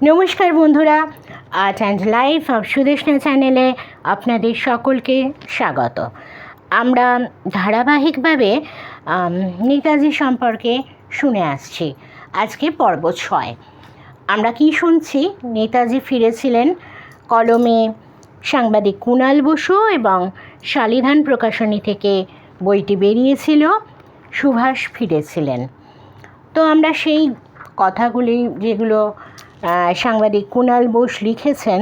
নমস্কার বন্ধুরা, art and life of Sudeshna চ্যানেলে আপনাদের সকলকে স্বাগত। আমরা ধারাবাহিকভাবে নেতাজি সম্পর্কে শুনে আসছি। আজকে পর্ব 6। আমরা কি শুনছি? নেতাজি ফিরেছিলেন কলমে সাংবাদিক কুণাল বসু এবং শালিধান প্রকাশনী থেকে বইটি বেরিয়েছিল, সুভাষ ফিরেছিলেন। তো আমরা সেই কথাগুলি যেগুলো সাংবাদিক কুণাল বোস লিখেছেন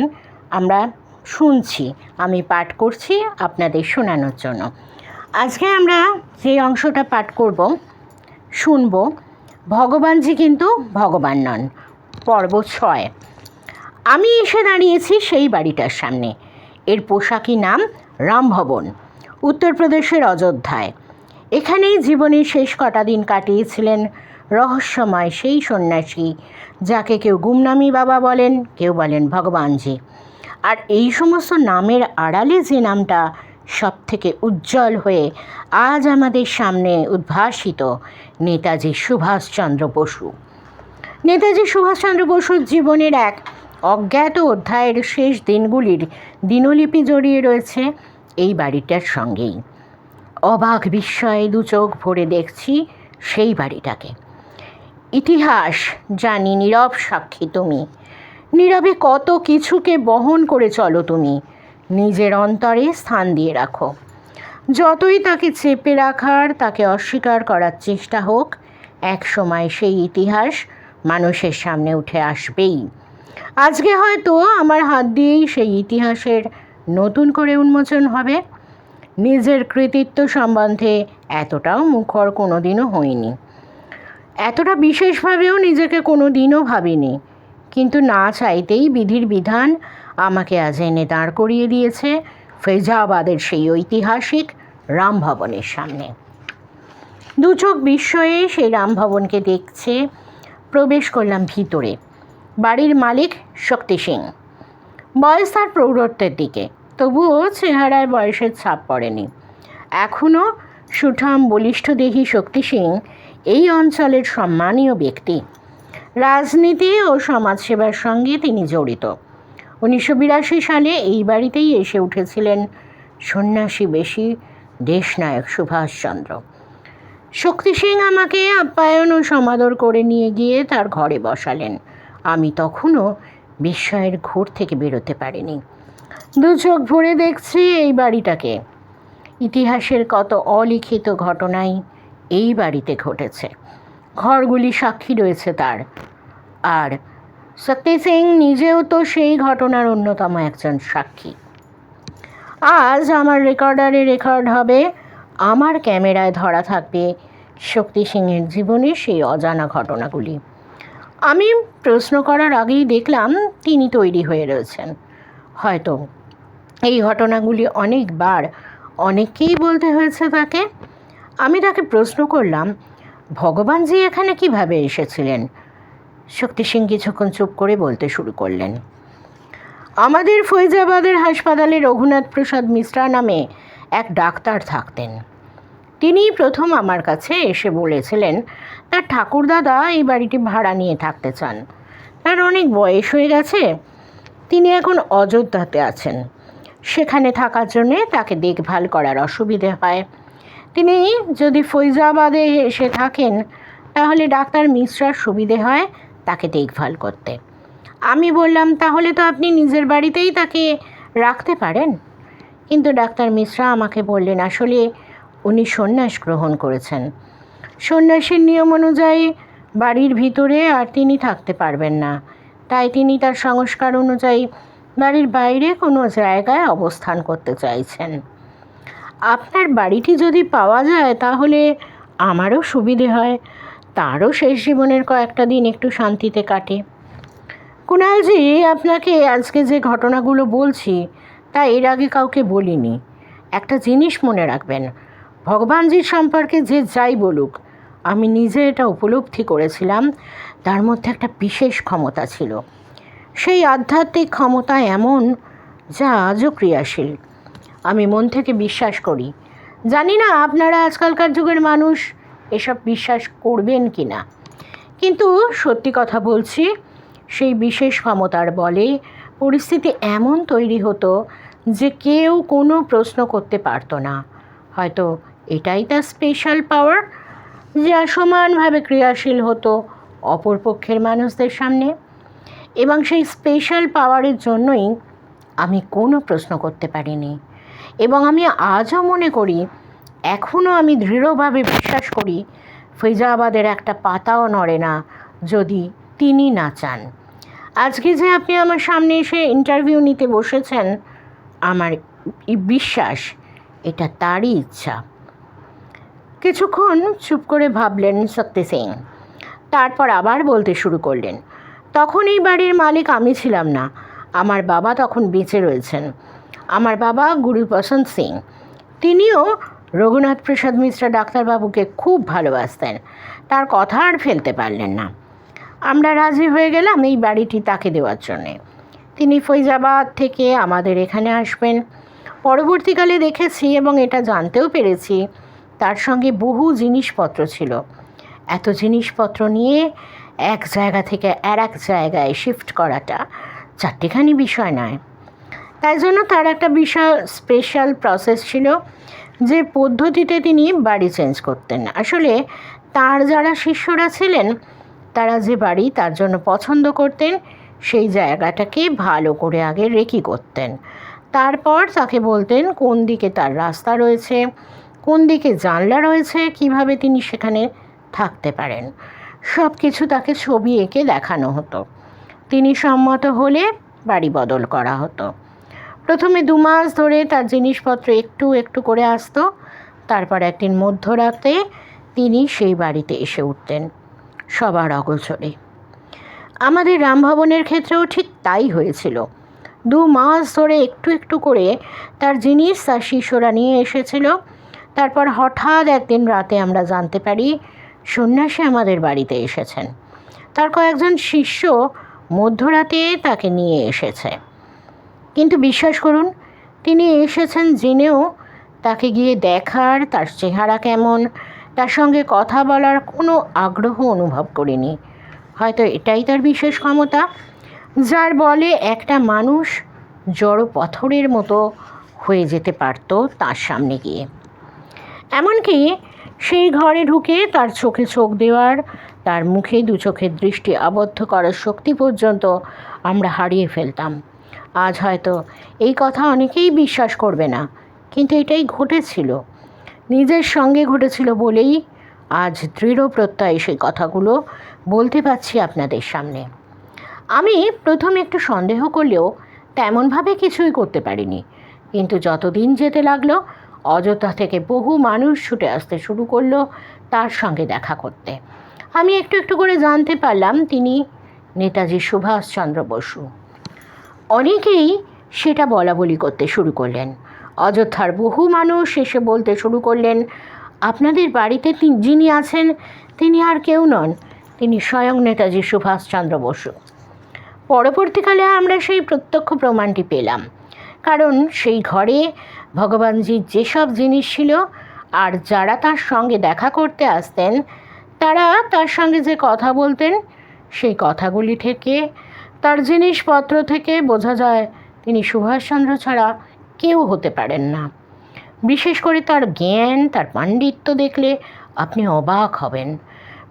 আমরা শুনছি, আমি পাঠ করছি আপনাদের শোনানোর জন্য। আজকে আমরা যে অংশটা পাঠ করব শুনব, ভগবানজি কিন্তু ভগবান নন, পর্ব 6। আমি এসে দাঁড়িয়েছি সেই বাড়িটার সামনে। এর পোশাকি নাম রামভবন, উত্তরপ্রদেশের অযোধ্যায়। এখানেই জীবনের শেষ কটা দিন কাটিয়েছিলেন রহস্যময় সেই সন্ন্যাসী, যাকে কেউ গুমনামি বাবা বলেন, কেউ বলেন ভগবানজি। আর এই সমস্ত নামের আড়ালে যে নামটা সব থেকে উজ্জ্বল হয়ে আজ আমাদের সামনে উদ্ভাসিত, নেতাজি সুভাষচন্দ্র বসু। নেতাজি সুভাষচন্দ্র বসুর জীবনের এক অজ্ঞাত অধ্যায়ের শেষ দিনগুলির দিনলিপি জড়িয়ে রয়েছে এই বাড়িটার সঙ্গেই। অবাক বিস্ময়ে দু চোখ ভরে দেখছি সেই বাড়িটাকে। ইতিহাস জানি নীরব সাক্ষী তুমি, নীরবে কত কিছুকে বহন করে চলো তুমি, নিজের অন্তরে স্থান দিয়ে রাখো। যতই তাকে চেপে রাখার, তাকে অস্বীকার করার চেষ্টা হোক, এক সময় সেই ইতিহাস মানুষের সামনে উঠে আসবেই। আজকে হয়তো আমার হাত দিয়েই সেই ইতিহাসের নতুন করে উন্মোচন হবে। নিজের কৃতিত্ব সম্বন্ধে এতটাও মুখর কোনো দিনও হইনি, এতটা বিশেষভাবেও নিজেকে কোনো দিনও ভাবিনি, কিন্তু না চাইতেই বিধির বিধান আমাকে আজ এনে দাঁড় করিয়ে দিয়েছে ফৈজাবাদের সেই ঐতিহাসিক রামভবনের সামনে। দু চোখ বিস্ময়ে সেই রামভবনকে দেখছে। প্রবেশ করলাম ভিতরে। বাড়ির মালিক শক্তি সিং। বয়স তার প্রৌঢ়ত্বের দিকে, তবুও চেহারায় বয়সের ছাপ পড়েনি। এখনও সুঠাম বলিষ্ঠদেহী শক্তি সিং এই অঞ্চলের সম্মানীয় ব্যক্তি। রাজনীতি ও সমাজসেবার সঙ্গে তিনি জড়িত। 1982 সালে এই বাড়িতেই এসে উঠেছিলেন সন্ন্যাসী বেশি দেশনায়ক সুভাষচন্দ্র। শক্তি সিং আমাকে আপ্যায়ন ও সমাদর করে নিয়ে গিয়ে তার ঘরে বসালেন। আমি তখনও বিস্ময়ের ঘোর থেকে বেরোতে পারিনি। দু চোখ ভরে দেখছি এই বাড়িটাকে। ইতিহাসের কত অলিখিত ঘটনাই এই বাড়িতে ঘটেছে, ঘরগুলি সাক্ষী রয়েছে তার। আর শক্তি সিং নিজেও তো সেই ঘটনার অন্যতম একজন সাক্ষী। আজ আমার রেকর্ডারে রেকর্ড হবে, আমার ক্যামেরায় ধরা থাকবে শক্তি সিংয়ের জীবনের সেই অজানা ঘটনাগুলি। আমি প্রশ্ন করার আগেই দেখলাম তিনি তৈরি হয়ে রয়েছেন। হয়তো এই ঘটনাগুলি অনেকবার অনেককেই বলতে হয়েছে তাকে। আমি তাকে প্রশ্ন করলাম, ভগবানজি এখানে কিভাবে এসেছিলেন? শক্তি সিং কিছুক্ষণ চুপ করে বলতে শুরু করলেন, আমাদের ফৈজাবাদের হাসপাতালে রঘুনাথ প্রসাদ মিশ্রা নামে এক ডাক্তার থাকতেন। তিনিই প্রথম আমার কাছে এসে বলেছিলেন তার ঠাকুরদাদা এই বাড়িটি ভাড়া নিয়ে থাকতে চান। তার অনেক বয়স হয়ে গেছে, তিনি এখন অযোধ্যাতে আছেন। সেখানে থাকার জন্যে তাকে দেখভাল করার অসুবিধে হয়। তিনি যদি ফৈজাবাদে এসে থাকেন তাহলে ডাক্তার মিশ্রার সুবিধে হয় তাকে দেখভাল করতে। আমি বললাম, তাহলে তো আপনি নিজের বাড়িতেই তাকে রাখতে পারেন। কিন্তু ডাক্তার মিশ্রা আমাকে বললেন, আসলে উনি সন্ন্যাস গ্রহণ করেছেন। সন্ন্যাসীর নিয়ম অনুযায়ী বাড়ির ভিতরে আর তিনি থাকতে পারবেন না, তাই তিনি তার সংস্কার অনুযায়ী বাড়ির বাইরে কোনো জায়গায় অবস্থান করতে চাইছেন। আপনার বাড়িটি যদি পাওয়া যায় তাহলে আমারও সুবিধে হয়, তারও শেষ জীবনের কয়েকটা দিন একটু শান্তিতে কাটে। কুণালজি, আপনাকে আজকে যে ঘটনাগুলো বলছি তা এর আগে কাউকে বলিনি। একটা জিনিস মনে রাখবেন, ভগবানজির সম্পর্কে যে যাই বলুক, আমি নিজে এটা উপলব্ধি করেছিলাম তার মধ্যে একটা বিশেষ ক্ষমতা ছিল। সেই আধ্যাত্মিক ক্ষমতা এমন যা আজও ক্রিয়াশীল। আমি মন থেকে বিশ্বাস করি। জানি না আপনারা আজকালকার যুগের মানুষ এসব বিশ্বাস করবেন কি না, কিন্তু সত্যি কথা বলছি, সেই বিশেষ ক্ষমতার বলে পরিস্থিতি এমন তৈরি হতো যে কেউ কোনো প্রশ্ন করতে পারতো না। হয়তো এটাই তার স্পেশাল পাওয়ার, যা সমানভাবে ক্রিয়াশীল হতো অপরপক্ষের মানুষদের সামনে। এবং সেই স্পেশাল পাওয়ারের জন্যই আমি কোনো প্রশ্ন করতে পারিনি। এবং আমি আজও মনে করি, এখনও আমি দৃঢ়ভাবে বিশ্বাস করি, ফৈজাবাদের একটা পাতাও নড়ে না যদি তিনি না চান। আজকে যে আপনি আমার সামনে এসে ইন্টারভিউ নিতে বসেছেন, আমার বিশ্বাস এটা তারই ইচ্ছা। কিছুক্ষণ চুপ করে ভাবলেন শক্তি সিং, তারপর আবার বলতে শুরু করলেন, তখন এই বাড়ির মালিক আমি ছিলাম না। আমার বাবা তখন বেঁচে রয়েছেন। আমার বাবা গুরুপ্রসাদ সিং, তিনিও রঘুনাথ প্রসাদ মিশ্র ডাক্তারবাবুকে খুব ভালোবাসতেন। তার কথা আর ফেলতে পারলেন না। আমরা রাজি হয়ে গেলাম এই বাড়িটি তাকে দেওয়ার জন্যে। তিনি ফৈজাবাদ থেকে আমাদের এখানে আসবেন। পরবর্তীকালে দেখেছি এবং এটা জানতেও পেরেছি, তার সঙ্গে বহু জিনিসপত্র ছিল। এত জিনিসপত্র নিয়ে এক জায়গা থেকে আর এক জায়গায় শিফট করাটা চারটিখানি বিষয় নয়। তাই জন্য তার একটা বিশাল স্পেশাল প্রসেস ছিল, যে পদ্ধতিতে তিনি বাড়ি চেঞ্জ করতেন। আসলে তার যারা শিষ্যরা ছিলেন, তারা যে বাড়ি তার জন্য পছন্দ করতেন, সেই জায়গাটাকে ভালো করে আগে রেকি করতেন। তারপর তাকে বলতেন কোন দিকে তার রাস্তা রয়েছে, কোন দিকে জানলা রয়েছে, কিভাবে তিনি সেখানে থাকতে পারেন। সব কিছু তাকে ছবি এঁকে দেখানো হতো। তিনি সম্মত হলে বাড়ি বদল করা হতো। প্রথমে 2 মাস ধরে তার জিনিসপত্র একটু একটু করে আসতো। তারপর একদিন মধ্যরাতে তিনি সেই বাড়িতে এসে উঠতেন, সবার অগোচরে। আমাদের রামভবনের ক্ষেত্রেও ঠিক তাই হয়েছিল। 2 মাস ধরে একটু একটু করে তার জিনিস তার শিষ্যরা নিয়ে এসেছিল। তারপর হঠাৎ একদিন রাতে আমরা জানতে পারি সন্ন্যাসী আমাদের বাড়িতে এসেছেন। তার কয়েকজন শিষ্য মধ্যরাতে তাকে নিয়ে এসেছে। কিন্তু বিশ্বাস করুন, তিনি এসেছেন জেনেও তাকে গিয়ে দেখার, তার চেহারা কেমন, তার সঙ্গে কথা বলার কোনো আগ্রহ অনুভব করিনি। হয়তো এটাই তার বিশেষ ক্ষমতা, যার বলে একটা মানুষ জড় পাথরের মতো হয়ে যেতে পারত তার সামনে গিয়ে। এমনকি সেই ঘরে ঢুকে তার চোখে চোখ দেওয়ার, তার মুখে 2 চোখের দৃষ্টি আবদ্ধ করার শক্তি পর্যন্ত আমরা হারিয়ে ফেলতাম। আজ হয়তো এই কথা অনেকেই বিশ্বাস করবে না, কিন্তু এটাই ঘটেছিল। নিজের সঙ্গে ঘটেছিল বলেই আজ দৃঢ় প্রত্যয়ে সেই কথাগুলো বলতে পারছি আপনাদের সামনে। আমি প্রথমে একটু সন্দেহ করলেও তেমনভাবে কিছুই করতে পারিনি। কিন্তু যতদিন যেতে লাগলো, অযোধ্যা থেকে বহু মানুষ ছুটে আসতে শুরু করলো তার সঙ্গে দেখা করতে। আমি একটু একটু করে জানতে পারলাম তিনি নেতাজি সুভাষচন্দ্র বসু। অনেকেই সেটা বলা বলি করতে শুরু করলেন। অযোধ্যার বহু মানুষ এসে বলতে শুরু করলেন, আপনাদের বাড়িতে যিনি আছেন তিনি আর কেউ নন, তিনি স্বয়ং নেতাজি সুভাষচন্দ্র বসু। পরবর্তীকালে আমরা সেই প্রত্যক্ষ প্রমাণটি পেলাম, কারণ সেই ঘরে ভগবানজির যেসব জিনিস ছিল আর যারা তার সঙ্গে দেখা করতে আসতেন, তারা তার সঙ্গে যে কথা বলতেন, সেই কথাগুলি থেকে, তার জিনিসপত্র থেকে বোঝা যায় তিনি সুভাষচন্দ্র ছাড়া কেউ হতে পারেন না। বিশেষ করে তার জ্ঞান, তার পাণ্ডিত্য দেখলে আপনি অবাক হবেন।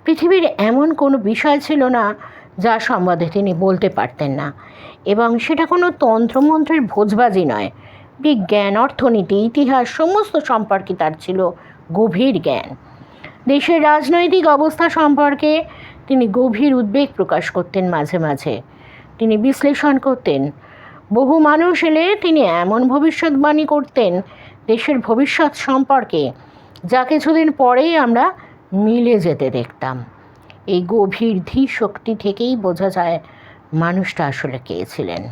পৃথিবীর এমন কোনো বিষয় ছিল না যা সম্বন্ধে তিনি বলতে পারতেন না। এবং সেটা কোনো তন্ত্রমন্ত্রের ভোজবাজি নয়। বিজ্ঞান, অর্থনীতি, ইতিহাস সমস্ত সম্পর্কে তার ছিল গভীর জ্ঞান। দেশের রাজনৈতিক অবস্থা সম্পর্কে তিনি গভীর উদ্বেগ প্রকাশ করতেন। মাঝে মাঝে তিনি বিশ্লেষণ করতেন। বহু মানুষ এলে তিনি এমন ভবিষ্যৎবাণী করতেন দেশের ভবিষ্যৎ সম্পর্কে, যা কিছুদিন পরেই আমরা মিলে যেতে দেখতাম। এই গভীর ধী শক্তি থেকেই বোঝা যায় মানুষটা আসলে কে ছিলেন।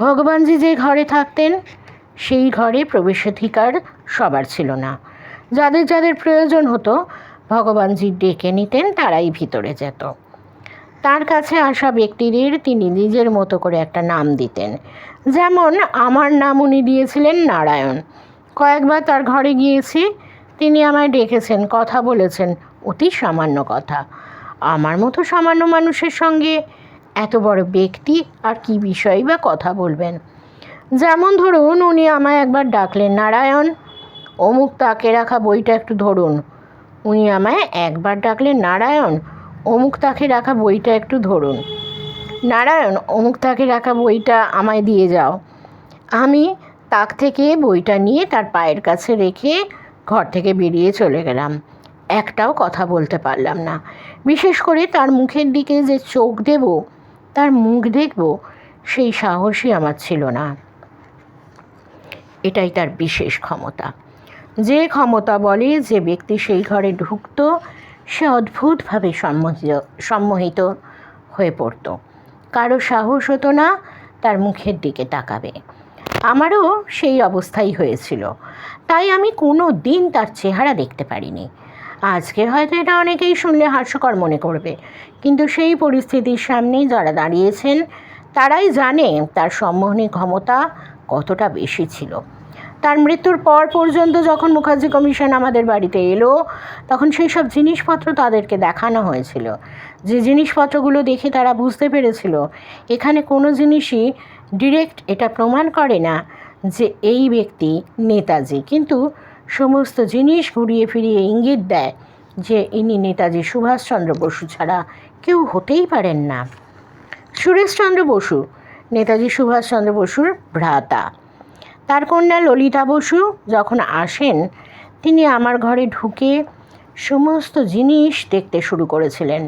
ভগবানজি যে ঘরে থাকতেন, সেই ঘরে প্রবেশাধিকার সবার ছিল না। যাদের যাদের প্রয়োজন হতো ভগবানজি ডেকে নিতেন, তারাই ভিতরে যেত। তার কাছে আসা ব্যক্তিদের তিনি নিজের মতো করে একটা নাম দিতেন। যেমন আমার নাম উনি দিয়েছিলেন নারায়ণ। কয়েকবার তার ঘরে গিয়েছি, তিনি আমায় ডেকেছেন, কথা বলেছেন, অতি সামান্য কথা। আমার মতো সামান্য মানুষের সঙ্গে এত বড় ব্যক্তি আর কি বিষয়েই বা কথা বলবেন। যেমন ধরুন, উনি আমায় একবার ডাকলেন, নারায়ণ, অমুক তাকে রাখা বইটা একটু ধরুন। উনি আমায় একবার ডাকলেন, নারায়ণ, অমুক তাকে রাখা বইটা একটু ধরুন। নারায়ণ, অমুক তাকে রাখা বইটা আমায় দিয়ে যাও। আমি তাক থেকে বইটা নিয়ে তার পায়ের কাছে রেখে ঘর থেকে বেরিয়ে চলে গেলাম। একটাও কথা বলতে পারলাম না। বিশেষ করে তার মুখের দিকে যে চোখ দেব, তার মুখ দেখব, সেই সাহসই আমার ছিল না। এটাই তার বিশেষ ক্ষমতা। যে ক্ষমতা বলে যে ব্যক্তি সেই ঘরে ঢুকত সে অদ্ভুতভাবে সম্মোহিত হয়ে পড়ত। কারো সাহস হতো না তার মুখের দিকে তাকাবে। আমারও সেই অবস্থাই হয়েছিল, তাই আমি কোনো দিন তার চেহারা দেখতে পারিনি। আজকে হয়তো এটা অনেকেই শুনলে হাস্যকর মনে করবে, কিন্তু সেই পরিস্থিতির সামনে যারা দাঁড়িয়েছেন তারাই জানে তার সম্মোহনী ক্ষমতা কতটা বেশি ছিল। তার মৃত্যুর পর পর্যন্ত যখন মুখার্জি কমিশন আমাদের বাড়িতে এলো, তখন সেই সব জিনিসপত্র তাদেরকে দেখানো হয়েছিল। যে জিনিসপত্রগুলো দেখে তারা বুঝতে পেরেছিল এখানে কোনো জিনিসই ডিরেক্ট এটা প্রমাণ করে না যে এই ব্যক্তি নেতাজি, কিন্তু সমস্ত জিনিস ঘুরিয়ে ফিরিয়ে ইঙ্গিত দেয় যে ইনি নেতাজি সুভাষচন্দ্র বসু ছাড়া কেউ হতেই পারেন না। সুরেশচন্দ্র বসু নেতাজি সুভাষচন্দ্র বসুর ভ্রাতা। তার কন্যা ললিতা বসু যখন আসেন, তিনি আমার ঘরে ঢুকে সমস্ত জিনিস দেখতে শুরু করেছিলেন।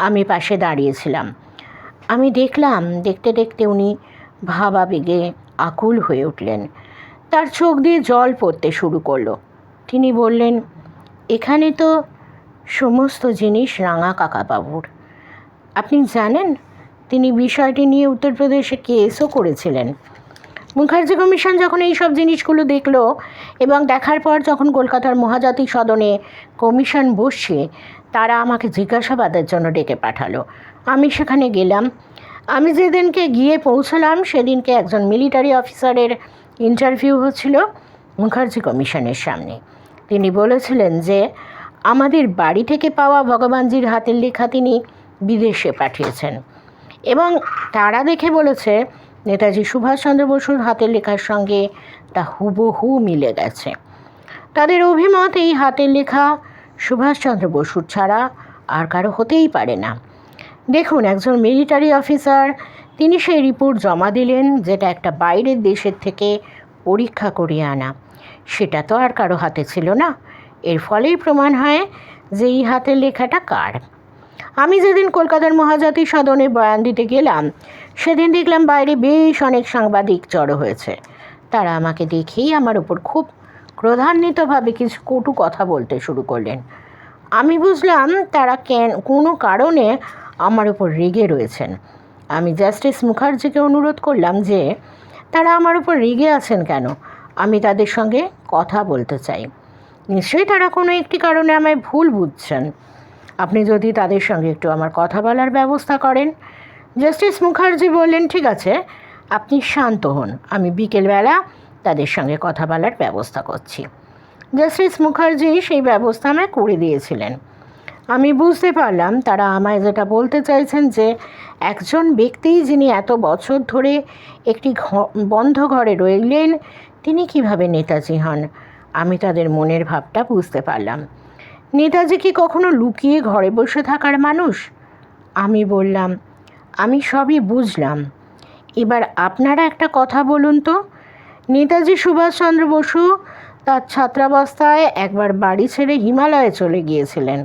আমি পাশে দাঁড়িয়েছিলাম। আমি দেখলাম, দেখতে দেখতে উনি ভাবাবেগে আকুল হয়ে উঠলেন। তার চোখ দিয়ে জল পড়তে শুরু করলো। তিনি বললেন, এখানে তো সমস্ত জিনিস রাঙা কাকাবাবুর। আপনি জানেন তিনি বিষয়টি নিয়ে উত্তরপ্রদেশে কেসও করেছিলেন। মুখার্জি কমিশন যখন এই সব জিনিসগুলো দেখলো এবং দেখার পর যখন কলকাতার মহাজাতি সদনে কমিশন বসছে, তারা আমাকে জিজ্ঞাসাবাদের জন্য ডেকে পাঠালো। আমি সেখানে গেলাম। আমি যেদিনকে গিয়ে পৌঁছলাম সেদিনকে একজন মিলিটারি অফিসারের ইন্টারভিউ হচ্ছিল মুখার্জি কমিশনের সামনে। তিনি বলেছিলেন যে আমাদের বাড়ি থেকে পাওয়া ভগবানজির হাতের লেখা তিনি বিদেশে পাঠিয়েছেন, এবং তারা দেখে বলেছে নেতাজি সুভাষচন্দ্র বসুর হাতের লেখার সঙ্গে তা হুবহু মিলে গেছে। তাদের অভিমত এই হাতের লেখা সুভাষচন্দ্র বসুর ছাড়া আর কারো হতেই পারে না। দেখুন, একজন মিলিটারি অফিসার তিনি সেই রিপোর্ট জমা দিলেন, যেটা একটা বাইরের দেশের থেকে পরীক্ষা করিয়ে আনা। সেটা তো আর কারো হাতে ছিল না। এর ফলেই প্রমাণ হয় যে এই হাতের লেখাটা কার। আমি যেদিন কলকাতার মহাজাতি সদনে বয়ান দিতে গেলাম, সেদিন দেখলাম বাইরে বেশ অনেক সাংবাদিক জড়ো হয়েছে। তারা আমাকে দেখেই আমার উপর খুব ক্রোধান্বিতভাবে কিছু কটু কথা বলতে শুরু করলেন। আমি বুঝলাম তারা কোনো কারণে আমার উপর রেগে রয়েছেন। আমি জাস্টিস মুখার্জিকে অনুরোধ করলাম যে তারা আমার উপর রেগে আছেন কেন, আমি তাদের সঙ্গে কথা বলতে চাই। নিশ্চয়ই তারা কোনো একটি কারণে আমায় ভুল বুঝছেন। আপনি যদি তাদের সঙ্গে একটু আমার কথা বলার ব্যবস্থা করেন। জাস্টিস মুখার্জি বললেন, ঠিক আছে, আপনি শান্ত হন, আমি বিকেলবেলা তাদের সঙ্গে কথা বলার ব্যবস্থা করছি। জাস্টিস মুখার্জি সেই ব্যবস্থা আমায় করে দিয়েছিলেন। আমি বুঝতে পারলাম তারা আমায় যেটা বলতে চাইছেন যে একজন ব্যক্তি যিনি এত বছর ধরে একটি বন্ধ ঘরে রইলেন, তিনি কিভাবে নেতাজি হন। আমি তাদের মনের ভাবটা বুঝতে পারলাম। নেতাজি কি কখনো লুকিয়ে ঘরে বসে থাকার মানুষ? আমি বললাম, আমি সবই বুঝলাম। এবার আপনারা একটা কথা বলুন তো, নেতাজি সুভাষচন্দ্র বসু তার ছাত্রাবস্থায় একবার বাড়ি ছেড়ে হিমালয়ে চলে গিয়েছিলেন।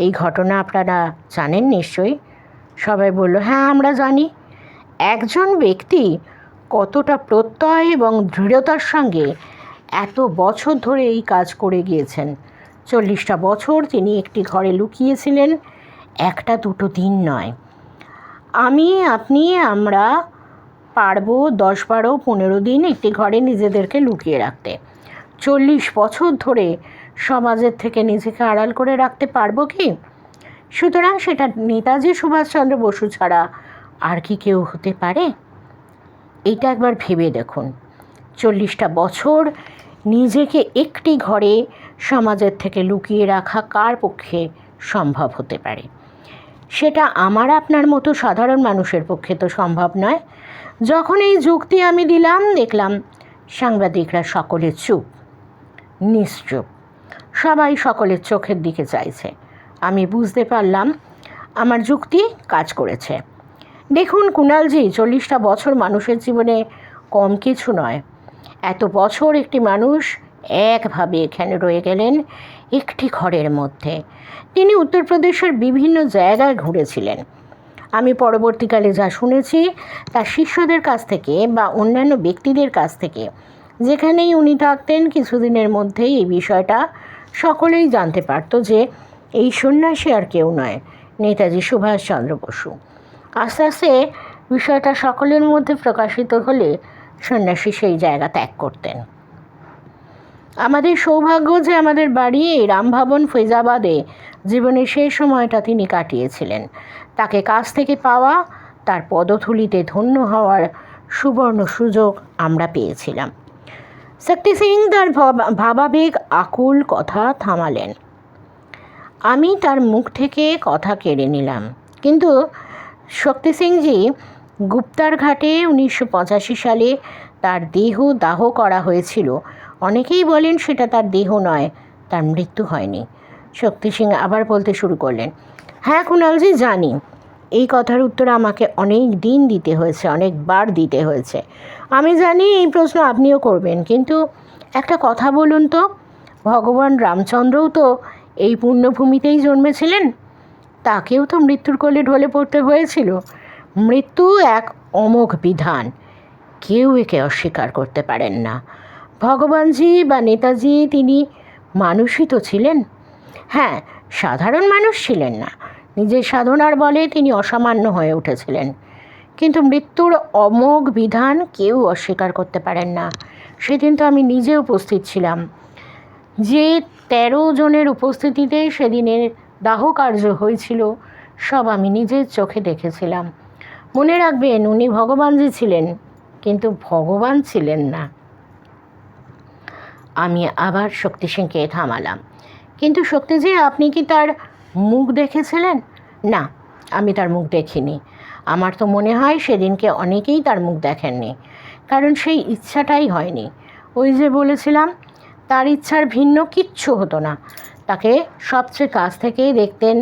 এই ঘটনা আপনারা জানেন নিশ্চয়ই। সবাই বলল, হ্যাঁ আমরা জানি। একজন ব্যক্তি কতটা প্রত্যয় এবং দৃঢ়তার সঙ্গে এত বছর ধরে এই কাজ করে গিয়েছেন। 40টা বছর তিনি একটি ঘরে লুকিয়েছিলেন, একটা দুটো দিন নয়। আমরা পারবো 10, 12, 15 দিন একটি ঘরে নিজেদেরকে লুকিয়ে রাখতে। 40 বছর ধরে সমাজের থেকে নিজেকে আড়াল করে রাখতে পারবো কি? সুতরাং সেটা নেতাজি সুভাষচন্দ্র বসু ছাড়া আর কি কেউ হতে পারে? এইটা একবার ভেবে দেখুন। 40টা বছর নিজেকে একটি ঘরে সমাজের থেকে লুকিয়ে রাখা কার পক্ষে সম্ভব হতে পারে? সেটা আমার আপনার মতো সাধারণ মানুষের পক্ষে তো সম্ভব নয়। যখন এই যুক্তি আমি দিলাম, দেখলাম সাংবাদিকরা সকলে চুপ, নিশ্চুপ। সবাই সকলের চোখের দিকে চাইছে। আমি বুঝতে পারলাম আমার যুক্তি কাজ করেছে। দেখুন কুণালজি, 40টা বছর মানুষের জীবনে কম কিছু নয়। এত বছর একটি মানুষ একভাবে এখানে রয়ে গেলেন একটি ঘরের মধ্যে। তিনি উত্তরপ্রদেশের বিভিন্ন জায়গায় ঘুরেছিলেন। আমি পরবর্তীকালে যা শুনেছি তার শিষ্যদের কাছ থেকে বা অন্যান্য ব্যক্তিদের কাছ থেকে, যেখানেই উনি থাকতেন কিছুদিনের মধ্যেই এই বিষয়টা সকলেই জানতে পারত যে এই সন্ন্যাসী আর কেউ নয়, নেতাজি সুভাষচন্দ্র বসু। আস্তে আস্তে বিষয়টা সকলের মধ্যে প্রকাশিত হলে সন্ন্যাসী সেই জায়গা ত্যাগ করতেন। আমাদের সৌভাগ্য যে আমাদের বাড়ি এই রামভবন ফৈজাবাদে জীবনের সেই সময়টা তিনি কাটিয়েছিলেন। তাকে কাছ থেকে পাওয়া, তার পদধূলিতে ধন্য হওয়ার সুবর্ণ সুযোগ আমরা পেয়েছিলাম। শক্তি সিং তার ভাবাবেগ আকুল কথা থামালেন। আমি তার মুখ থেকে কথা কেড়ে নিলাম। কিন্তু শক্তি সিংজি, গুপ্তার ঘাটে 1985 সালে তার দেহ দাহ করা হয়েছিল। অনেকেই বলেন সেটা তার দেহ নয়, তার মৃত্যু হয়নি। শক্তি সিং আবার বলতে শুরু করলেন, হ্যাঁ কুণালজি, জানি। এই কথার উত্তর আমাকে অনেক দিন দিতে হয়েছে, অনেকবার দিতে হয়েছে। আমি জানি এই প্রশ্ন আপনিও করবেন, কিন্তু একটা কথা বলুন তো, ভগবান রামচন্দ্রও তো এই পুণ্যভূমিতেই জন্মেছিলেন। তাকেও তো মৃত্যুর কোলে ঢলে পড়তে হয়েছিল। মৃত্যু এক অমোঘ বিধান, কেউ একে অস্বীকার করতে পারেন না। ভগবানজি বা নেতাজি তিনি মানুষই তো ছিলেন। হ্যাঁ, সাধারণ মানুষ ছিলেন না। নিজের সাধনার বলে তিনি অসামান্য হয়ে উঠেছিলেন, কিন্তু মৃত্যুর অমোঘ বিধান কেউ অস্বীকার করতে পারেন না। সেদিন তো আমি নিজে উপস্থিত ছিলাম। যে 13 জনের উপস্থিতিতে সেদিনের দাহ কার্য হয়েছিল সব আমি নিজের চোখে দেখেছিলাম। মনে রাখবেন, উনি ভগবানজি ছিলেন, কিন্তু ভগবান ছিলেন না। আমি আবার শক্তি সিংকে থামালাম। কিন্তু শক্তিজি, আপনি কি তার মুখ দেখেছিলেন? না, আমি তার মুখ দেখিনি। আমার তো মনে হয় সেদিনকে অনেকেই তার মুখ দেখেননি, কারণ সেই ইচ্ছাটাই হয়নি। ওই যে বলেছিলাম, তার ইচ্ছার ভিন্ন কিচ্ছু হতো না। তাকে সবচেয়ে কাছ থেকেই দেখতেন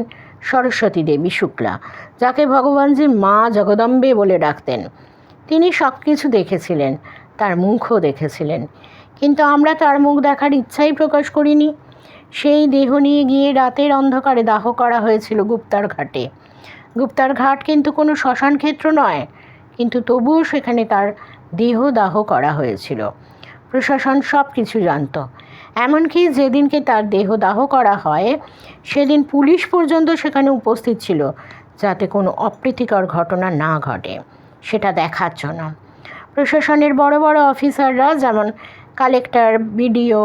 সরস্বতী দেবী শুক্লা, যাকে ভগবানজি মা জগদম্বে বলে ডাকতেন। তিনি সব কিছু দেখেছিলেন, তার মুখও দেখেছিলেন, কিন্তু আমরা তার মুখ দেখার ইচ্ছাই প্রকাশ করিনি। সেই দেহ নিয়ে গিয়ে রাতের অন্ধকারে দাহ করা হয়েছিল গুপ্তার ঘাটে। গুপ্তার ঘাট কিন্তু কোনো শ্মশান ক্ষেত্র নয়, কিন্তু তবুও সেখানে তার দেহ দাহ করা হয়েছিল। প্রশাসন সব কিছু জানত। এমনকি যেদিনকে তার দেহ দাহ করা হয় সেদিন পুলিশ পর্যন্ত সেখানে উপস্থিত ছিল, যাতে কোনো অপ্রীতিকর ঘটনা না ঘটে সেটা দেখার জন্য। প্রশাসনের বড় বড় অফিসাররা, যেমন কালেক্টর, বিডিও,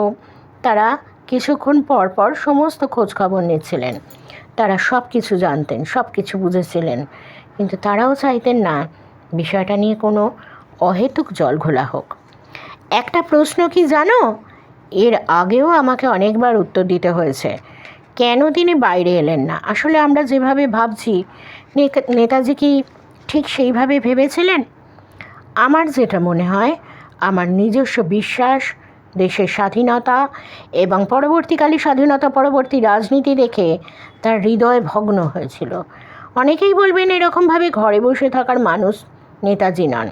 তারা কিছুক্ষণ পর পর সমস্ত খোঁজখবর নিচ্ছিলেন। তারা সব কিছু জানতেন, সব কিছু বুঝেছিলেন, কিন্তু তারাও চাইতেন না বিষয়টা নিয়ে কোনো অহেতুক জলঘোলা হোক। একটা প্রশ্ন কি জানো, এর আগেও আমাকে অনেকবার উত্তর দিতে হয়েছে, কেন তিনি বাইরে এলেন না? আসলে আমরা যেভাবে ভাবছি, নেতাজি কি ঠিক সেইভাবে ভেবেছিলেন? আমার যেটা মনে হয়, আমার নিজস্ব বিশ্বাস, দেশের স্বাধীনতা এবং পরবর্তীকালে স্বাধীনতা পরবর্তী রাজনীতি দেখে তার হৃদয় ভগ্ন হয়েছিল। অনেকেই বলবেন এরকমভাবে ঘরে বসে থাকার মানুষ নেতাজি নন,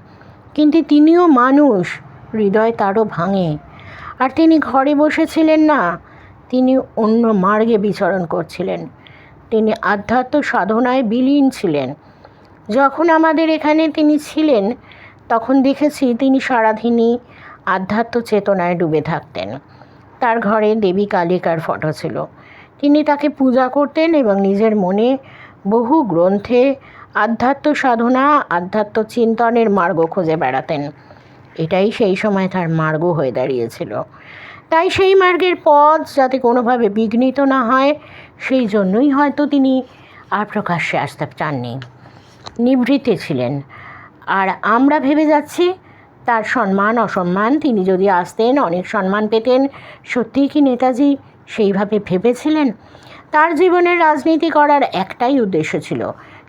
কিন্তু তিনিও মানুষ, হৃদয় তারও ভাঙে। আর তিনি ঘরে বসেছিলেন না, তিনি অন্য মার্গে বিচরণ করছিলেন। তিনি আধ্যাত্ম সাধনায় বিলীন ছিলেন। যখন আমাদের এখানে তিনি ছিলেন তখন দেখেছি তিনি সারাদিনই আধ্যাত্ম চেতনায় ডুবে থাকতেন। তার ঘরে দেবী কালিকার ফটো ছিল। তিনি তাকে পূজা করতেন এবং নিজের মনে বহু গ্রন্থে আধ্যাত্ম সাধনা, আধ্যাত্ম চিন্তনের মার্গ খুঁজে বেড়াতেন। এটাই সেই সময় তার মার্গ হয়ে দাঁড়িয়েছিল। তাই সেই মার্গের পথ যাতে কোনোভাবে বিঘ্নিত না হয়, সেই জন্যই হয়তো তিনি আর প্রকাশ্যে আসতে চাননি, নিভৃতে ছিলেন। আর আমরা ভেবে যাচ্ছি তার সম্মান অসম্মান, তিনি যদি আসতেন অনেক সম্মান পেতেন। সত্যিই কি নেতাজি সেইভাবে ভেবেছিলেন? তার জীবনের রাজনীতি করার একটাই উদ্দেশ্য ছিল,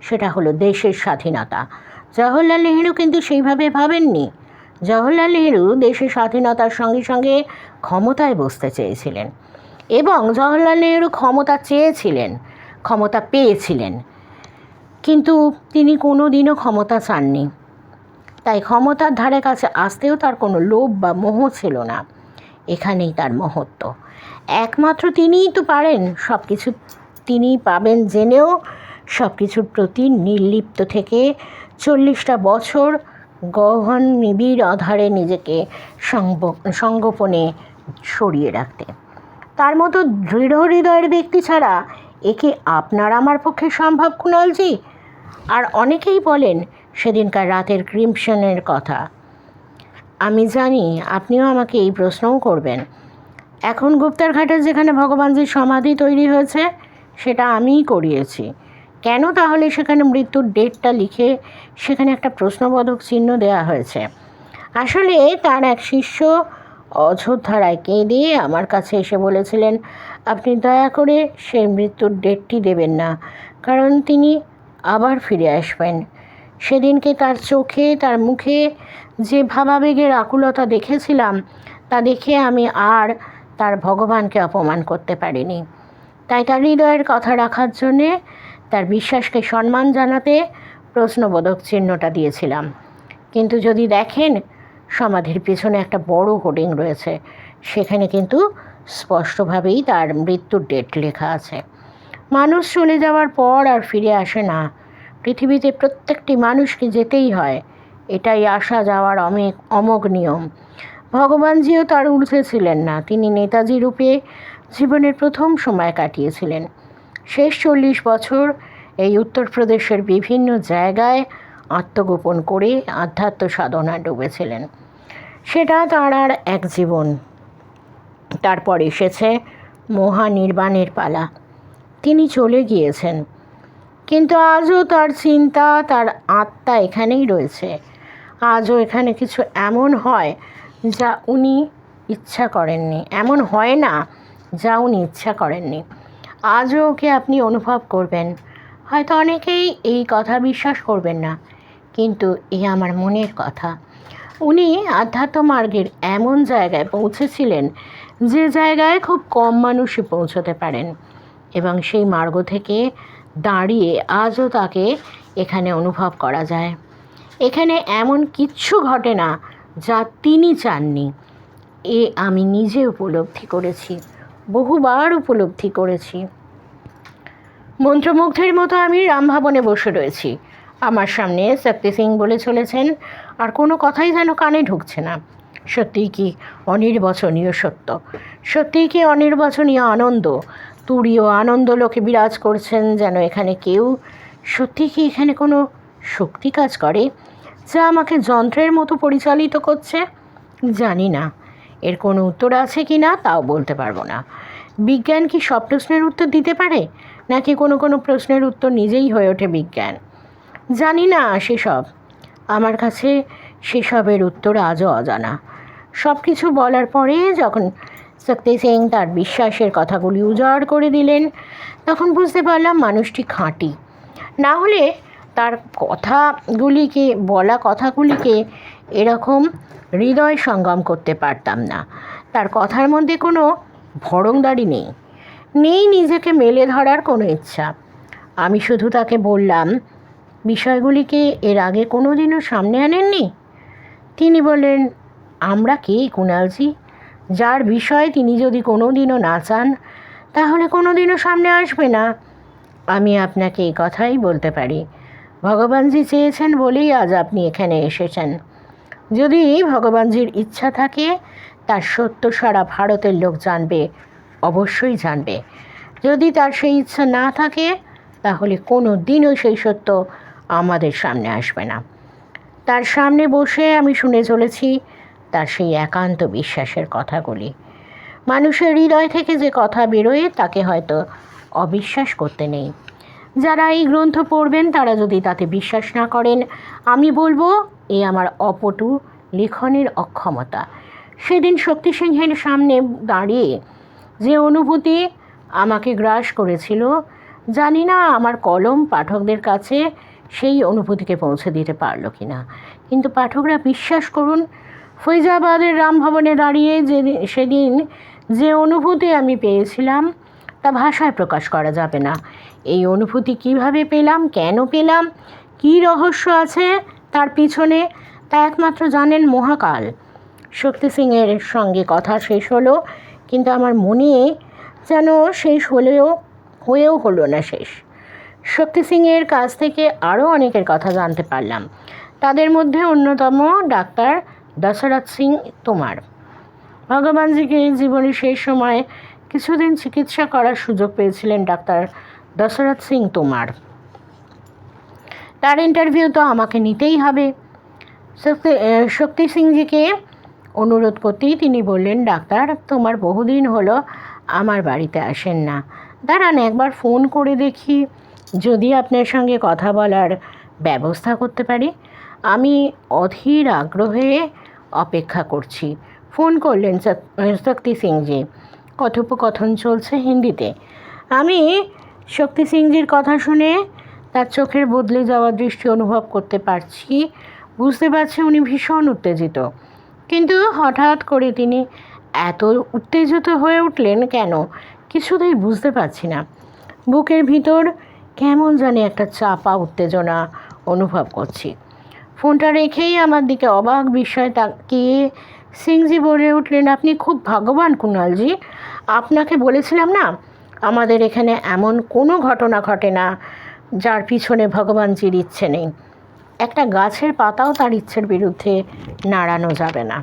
সেটা হলো দেশের স্বাধীনতা। জওহরলাল নেহেরু কিন্তু সেইভাবে ভাবেননি। জওহরলাল নেহেরু দেশের স্বাধীনতার সঙ্গে সঙ্গে ক্ষমতায় বসতে চেয়েছিলেন, এবং জওহরলাল নেহেরু ক্ষমতা চেয়েছিলেন, ক্ষমতা পেয়েছিলেন, কিন্তু তিনি কোনো দিনও ক্ষমতা চাননি। তাই ক্ষমতার ধারে কাছে আসতেও তার কোনো লোভ বা মোহ ছিল না। এখানেই তার মহত্ব। একমাত্র তিনিই তো পারেন সব কিছু, তিনিই পাবেন জেনেও সব কিছুর প্রতি নির্লিপ্ত থেকে 40টা বছর গহন নিবিড় আধারে নিজেকে সংগোপনে সরিয়ে রাখতে। তার মতো দৃঢ় হৃদয়ের ব্যক্তি ছাড়া একে আপনার আমার পক্ষে সম্ভব, কুণালজি? আর অনেকেই বলেন সেদিনকার রাতের ক্রিমসনের কথা। আমি জানি আপনিও আমাকে এই প্রশ্নও করবেন। এখন গুপ্তার ঘাটে যেখানে ভগবানজির সমাধি তৈরি হয়েছে সেটা আমিই করিয়েছি। কেন তাহলে সেখানে মৃত্যুর ডেটটা লিখে সেখানে একটা প্রশ্নবোধক চিহ্ন দেওয়া হয়েছে? আসলে তার এক শিষ্য অযোধ্যারায় কেঁদে আমার কাছে এসে বলেছিলেন, আপনি দয়া করে সেই মৃত্যুর ডেটটি দেবেন না, কারণ তিনি আবার ফিরে আসবেন। সেদিনকে তার চোখে, তার মুখে যে ভাবাবেগের আকুলতা দেখেছিলাম, তা দেখে আমি আর তার ভগবানকে অপমান করতে পারিনি। তাই তার হৃদয়ের কথা রাখার জন্যে, তার বিশ্বাসকে সম্মান জানাতে প্রশ্নবোধক চিহ্নটা দিয়েছিলাম। কিন্তু যদি দেখেন সমাধির পেছনে একটা বড় হোর্ডিং রয়েছে, সেখানে কিন্তু স্পষ্টভাবেই তার মৃত্যুর ডেট লেখা আছে। মানুষ চলে যাওয়ার পর আর ফিরে আসে না। পৃথিবীতে প্রত্যেকটি মানুষকে যেতেই হয়, এটাই আসা যাওয়ার অমোঘ নিয়ম। ভগবানজিও তার ঊর্ধ্বে ছিলেন না। তিনি নেতাজি রূপে জীবনের প্রথম সময় কাটিয়েছিলেন। শেষ 40 বছর এই উত্তরপ্রদেশের বিভিন্ন জায়গায় আত্মগোপন করে আধ্যাত্ম সাধনায় ডুবেছিলেন। সেটা তার আর এক জীবন। তারপর এসেছে মহানির্বাণের পালা। তিনি চলে গিয়েছেন, কিন্তু আজও তার চিন্তা, তার আত্মা এখানেই রয়েছে। আজও এখানে কিছু এমন হয় যা উনি ইচ্ছা করেননি, এমন হয় না যা উনি ইচ্ছা করেননি। আজও ওকে আপনি অনুভব করবেন। হয়তো অনেকেই এই কথা বিশ্বাস করবেন না, কিন্তু এ আমার মনের কথা। উনি আধ্যাত্ম মার্গের এমন জায়গায় পৌঁছেছিলেন যে জায়গায় খুব কম মানুষই পৌঁছতে পারেন, এবং সেই মার্গ থেকে দাঁড়িয়ে আজও তাকে এখানে অনুভব করা যায়। এখানে এমন কিচ্ছু ঘটে না যা তিনি চাননি। এ আমি নিজে উপলব্ধি করেছি, বহুবার উপলব্ধি করেছি। মন্ত্রমুগ্ধের মতো আমি রামভবনে বসে রয়েছি। আমার সামনে শক্তি সিং বলে চলেছেন, আর কোনো কথাই যেন কানে ঢুকছে না। সত্যিই কি অনির্বচনীয় সত্য, সত্যিই কি অনির্বচনীয় আনন্দ, তুরীয় আনন্দ লোকে বিরাজ করছেন যেন এখানে কেউ। সত্যি কি এখানে কোনো শক্তি কাজ করে যা আমাকে যন্ত্রের মতো পরিচালিত করছে? জানি না, এর কোনো উত্তর আছে কি না তাও বলতে পারবো না। বিজ্ঞান কি সব প্রশ্নের উত্তর দিতে পারে, নাকি কোনো কোনো প্রশ্নের উত্তর নিজেই হয়ে ওঠে বিজ্ঞান? জানি না সেসব। আমার কাছে সেসবের উত্তর আজও অজানা। সব কিছু বলার পরে যখন শক্তি সিং তার বিশ্বাসের কথাগুলি উজাড় করে দিলেন, তখন বুঝতে পারলাম মানুষটি খাঁটি। না হলে তার কথাগুলিকে এরকম হৃদয় সঙ্গম করতে পারতাম না। তার কথার মধ্যে কোনো ভড়ংদারি নেই নিজেকে মেলে ধরার কোনো ইচ্ছা। আমি শুধু তাকে বললাম, বিষয়গুলিকে এর আগে কোনো দিনও সামনে আনেননি? তিনি বললেন, আমরা কে কুণালজি? যার বিষয় তিনি যদি কোনো দিনও না চান, তাহলে কোনো দিনও সামনে আসবে না। আমি আপনাকে এই কথাই বলতে পারি, ভগবানজি চেয়েছেন বলেই আজ আপনি এখানে এসেছেন। যদি ভগবানজির ইচ্ছা থাকে, তার সত্য সারা ভারতের লোক জানবে, অবশ্যই জানবে। যদি তার সেই ইচ্ছা না থাকে, তাহলে কোনো দিনও সেই সত্য আমাদের সামনে আসবে না। তার সামনে বসে আমি শুনে চলেছি তার সেই একান্ত বিশ্বাসের কথাগুলি। মানুষের হৃদয় থেকে যে কথা বেরোয় তাকে হয়তো অবিশ্বাস করতে নেই। যারা এই গ্রন্থ পড়বেন তারা যদি তাতে বিশ্বাস না করেন, আমি বলবো এ আমার অপটু লিখনের অক্ষমতা। সেদিন শক্তি সিংহের সামনে দাঁড়িয়ে যে অনুভূতি আমাকে গ্রাস করেছিল। জানি না আমার কলম পাঠকদের কাছে সেই অনুভূতিকে পৌঁছে দিতে পারলো কি না, কিন্তু পাঠকরা বিশ্বাস করুন, ফৈজাবাদের রামভবনে দাঁড়িয়ে সেদিন যে অনুভূতি আমি পেয়েছিলাম তা ভাষায় প্রকাশ করা যাবে না। এই অনুভূতি কিভাবে পেলাম, কেন পেলাম, কী রহস্য আছে তার পিছনে, তা একমাত্র জানেন মহাকাল। শক্তি সিংয়ের সঙ্গে কথা শেষ হলো, কিন্তু আমার মনে যেন শেষ হয়েও হলো না শেষ। শক্তি সিংয়ের কাছ থেকে আরও অনেকের কথা জানতে পারলাম। তাদের মধ্যে অন্যতম ডাক্তার দশরথ সিং তোমার। ভগবানজিকে জীবনের শেষ সময়ে কিছুদিন চিকিৎসা করার সুযোগ পেয়েছিলেন ডাক্তার দশরথ সিং তোমার। তার ইন্টারভিউ তো আমাকে নিতেই হবে। শক্তি সিংজিকে অনুরোধ করতেই তিনি বললেন, ডাক্তার তোমার বহুদিন হলো আমার বাড়িতে আসেন না, দাঁড়ান একবার ফোন করে দেখি যদি আপনার সঙ্গে কথা বলার ব্যবস্থা করতে পারি। আমি অধীর আগ্রহে অপেক্ষা করছি। ফোন করলেন শক্তি সিংজি। কথোপকথন চলছে হিন্দিতে। আমি শক্তি সিংজির কথা শুনে তার চোখের বদলে যাওয়া দৃষ্টি অনুভব করতে পারছি। বুঝতে পারছি উনি ভীষণ উত্তেজিত। কিন্তু হঠাৎ করে তিনি এত উত্তেজিত হয়ে উঠলেন কেন, কিছুতেই বুঝতে পারছি না। বুকের ভিতর কেমন জানি একটা চাপা উত্তেজনা অনুভব করছি। ফোনটা রেখেই আমার দিকে অবাক বিস্ময় তাকিয়ে সিংজি বলে উঠলেন, আপনি খুব ভাগ্যবান কুণালজি। আপনাকে বলেছিলাম না, আমাদের এখানে এমন কোনো ঘটনা ঘটে না যার পিছনে ভগবানজির ইচ্ছে নেই। একটা গাছের পাতাও তার ইচ্ছের বিরুদ্ধে নাড়ানো যাবে না।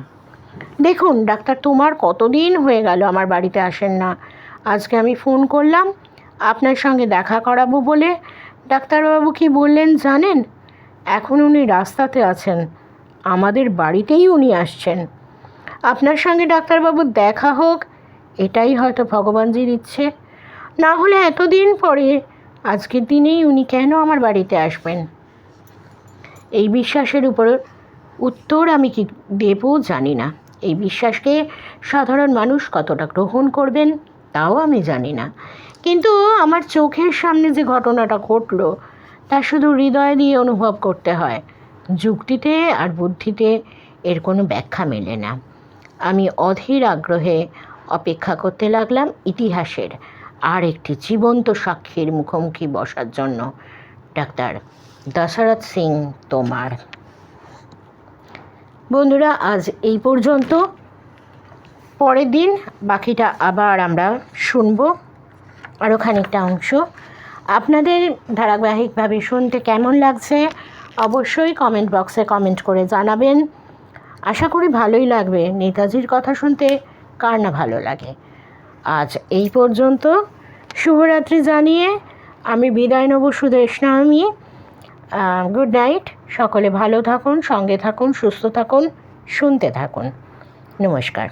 দেখুন ডাক্তার তোমার কতদিন হয়ে গেল আমার বাড়িতে আসেন না। আজকে আমি ফোন করলাম আপনার সঙ্গে দেখা করাবো বলে। ডাক্তারবাবু কি বললেন জানেন? এখন উনি রাস্তাতে আছেন, আমাদের বাড়িতেই উনি আসছেন। আপনার সঙ্গে ডাক্তারবাবুর দেখা হোক, এটাই হয়তো ভগবানজির ইচ্ছে। না হলে এতদিন পরে আজকের দিনেই উনি কেন আমার বাড়িতে আসবেন? এই বিশ্বাসের উপর উত্তর আমি কি দেব জানি না। এই বিশ্বাসকে সাধারণ মানুষ কতটা গ্রহণ করবেন তাও আমি জানি না। কিন্তু আমার চোখের সামনে যে ঘটনাটা ঘটল তা শুধু হৃদয় দিয়ে অনুভব করতে হয়। যুক্তিতে আর বুদ্ধিতে এর কোনো ব্যাখ্যা মেলে না। আমি অধীর আগ্রহে অপেক্ষা করতে লাগলাম ইতিহাসের আর একটি জীবন্ত সাক্ষীর মুখোমুখি বসার জন্য, ডাক্তার দশরথ সিং তোমার। বন্ধুরা, আজ এই পর্যন্ত। পরের দিন বাকিটা আবার আমরা শুনব, আরও খানিকটা অংশ। আপনাদের ধারাবাহিকভাবে শুনতে কেমন লাগছে অবশ্যই কমেন্ট বক্সে কমেন্ট করে জানাবেন। আশা করি ভালোই লাগবে। নেতাজির কথা শুনতে কার না ভালো লাগে। আজ এই পর্যন্ত। শুভরাত্রি জানিয়ে আমি বিদায় নেব সুদেশনামি। Good night. সকলে ভালো থাকুন, সঙ্গে থাকুন, সুস্থ থাকুন, শুনতে থাকুন। নমস্কার।